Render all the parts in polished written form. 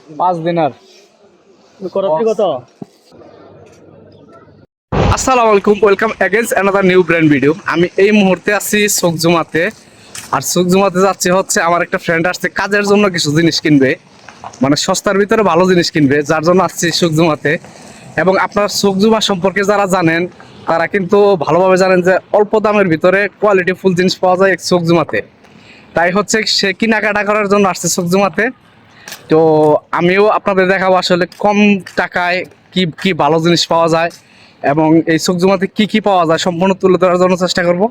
5 দিনার কত? আসসালামু আলাইকুম, welcome again another new brand video. আমি এই মুহূর্তে আছি সুকজুমাতে। আর সুকজুমাতে যাচ্ছে হচ্ছে আমার একটা ফ্রেন্ড আসছে কাজের জন্য কিছু জিনিস কিনবে, মানে সস্তার ভিতরে ভালো জিনিস কিনবে, যার জন্য আসছি সুকজুমাতে। এবং আপনার সুকজুমা সম্পর্কে যারা জানেন তারা কিন্তু ভালোভাবে জানেন যে অল্প দামের ভিতরে কোয়ালিটি ফুল জিনিস পাওয়া যায় সুকজুমাতে। তাই হচ্ছে সে কেনাকাটা করার জন্য আসছে সুকজুমাতে। তো আমিও আপনাদের দেখাবো আসলে কম টাকায় কি কি ভালো জিনিস পাওয়া যায় এবং এই সুকজুমাতে কি কি পাওয়া যায় সম্পূর্ণ তুলে ধরার জন্য চেষ্টা করব।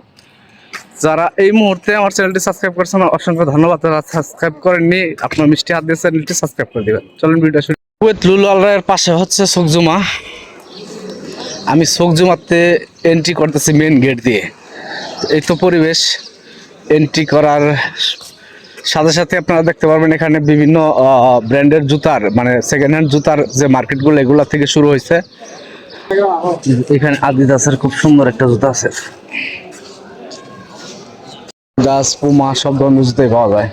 যারা এই মুহূর্তে আমার চ্যানেলটি সাবস্ক্রাইব করছেন অসংখ্য ধন্যবাদ। যারা সাবস্ক্রাইব করেননি আপনার মিষ্টি হাত দিয়ে চ্যানেলটি সাবস্ক্রাইব করে দেবেন। চলুন ভিডিও শুরু। কুয়েত লুলালের পাশে হচ্ছে সুকজুমা। আমি সুকজুমাতে এন্ট্রি করতেছি মেন গেট দিয়ে। এই তো পরিবেশ। এন্ট্রি করার সাথে সাথে আপনারা দেখতে পারবেন এখানে বিভিন্ন ব্র্যান্ডের জুতার, মানে সেকেন্ড হ্যান্ড জুতার যে মার্কেটগুলো এগুলা থেকে শুরু হয়েছে। এখানে আদিদাসের খুব সুন্দর একটা জুতা আছে। দাস, পুমা সব ধরনের জুতাই পাওয়া যায়।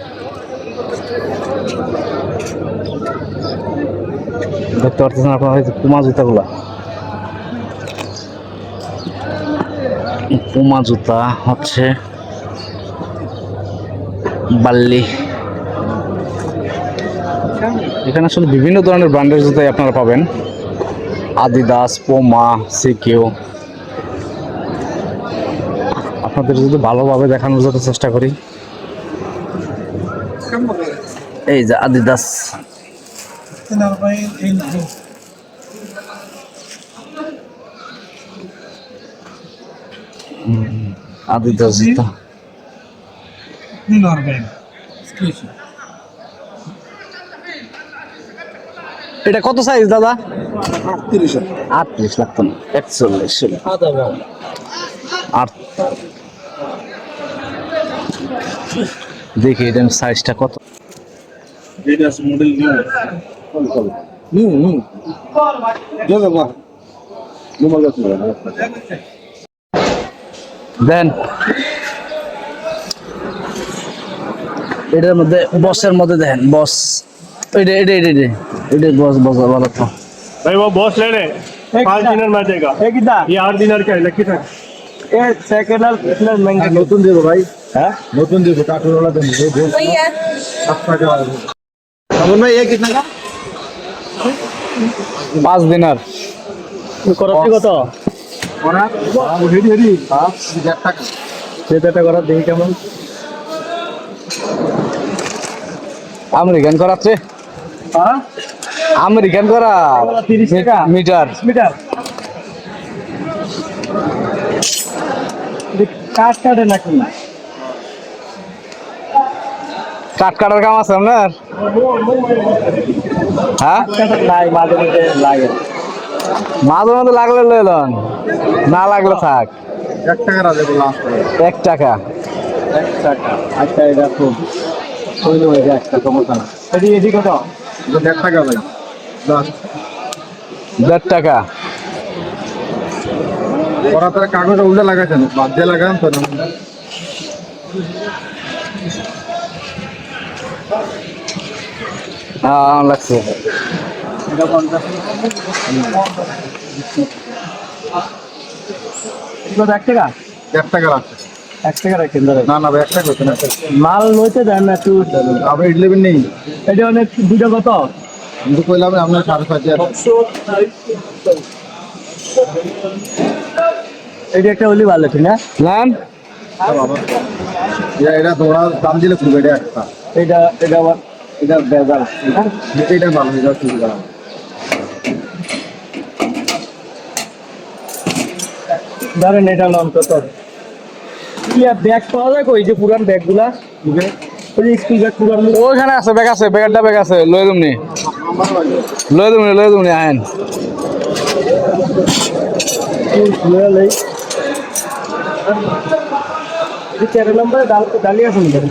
দেখতে পাচ্ছেন আপনারা পুমা জুতাগুলা। পুমা জুতা হচ্ছে বাল্লি। এখানে আসলে বিভিন্ন ধরনের ব্র্যান্ডের জুতাই আপনারা পাবেন। আদিদাস, পুমা, সিকিউ। আপনাদের যদি ভালোভাবে দেখানোর জন্য চেষ্টা করি। এই যে আদিদাস, আদিদাস জুতা। এটা কত সাইজ দাদা? 38 লাগতো না, 41। আর দেখি এটা সাইজটা কত। দেন এটার মধ্যে বসের মধ্যে দেখেন বস। এটা बॉस वाला था भाई। वो बॉस ले ले, 5 दिनर में देगा। ये 8 दिनर का है, लकी था। ये सेकंड हैंड इतना महंगा নতুন দেবো ভাই, হ্যাঁ নতুন দেবো, কাঠুরওয়ালা দেবো। সাবন ভাই ये कितना का? 5 দিনার কত? ওরা হেডি হেডি 1000 টাকা। সেটা করা দেখি কেমন। আমেরিকান করাচ্ছে, হ্যাঁ আমেরিকান করা 30 টাকা মিটার। কাঠ কাটে নাকি? কাঠ কাটার কাম আছে আপনার? হ্যাঁ, নাই, মাঝে মাঝে লাগে। মাঝে মাঝে লাগলে লইলন, না লাগলে থাক। 1 টাকা রাখে লাস্ট 1 টাকা। 1 টাকা। আচ্ছা এটা খুব কইলো হয়ে যায় 1 টাকা মতো না। এডি কত? 1.5 টাকা ভাই, 10 1.5 টাকা। ওরা তার কাগজ উল্টে লাগাইছেন, বাদ দিয়ে লাগান তো না। লাগছে। এটা 50 কত? 1 টাকা। 1 টাকা রাখছে। 1 টাকা রাখেন ধরে। না না ভাই 1 টাকা হচ্ছে না। মাল লইতে দেন না একটু। আপনি ইডলি নেই, এটা অনেক দুটো কত? কিন্তু কইলাম আপনার 5.5 এটা একটা হলি ভালো ঠিক না? নেন। এটা দৌড়া দাম দিলে খুব এটা একটা। এটা আবার এটা বেজাল। এটা ভালো, এটা ঠিক করা। ধরেন এটা নাম কত? ইয়া ব্যাগ পাওয়া যায় কই, যে পুরান ব্যাগগুলা? ওই যে স্কুল ব্যাগ পুরান। ওখানে আছে ব্যাগ, আছে ব্যাগটা, ব্যাগ আছে, লই দুমনি আহেন। লই 13 নম্বরে ডালিয়া শুনবেন।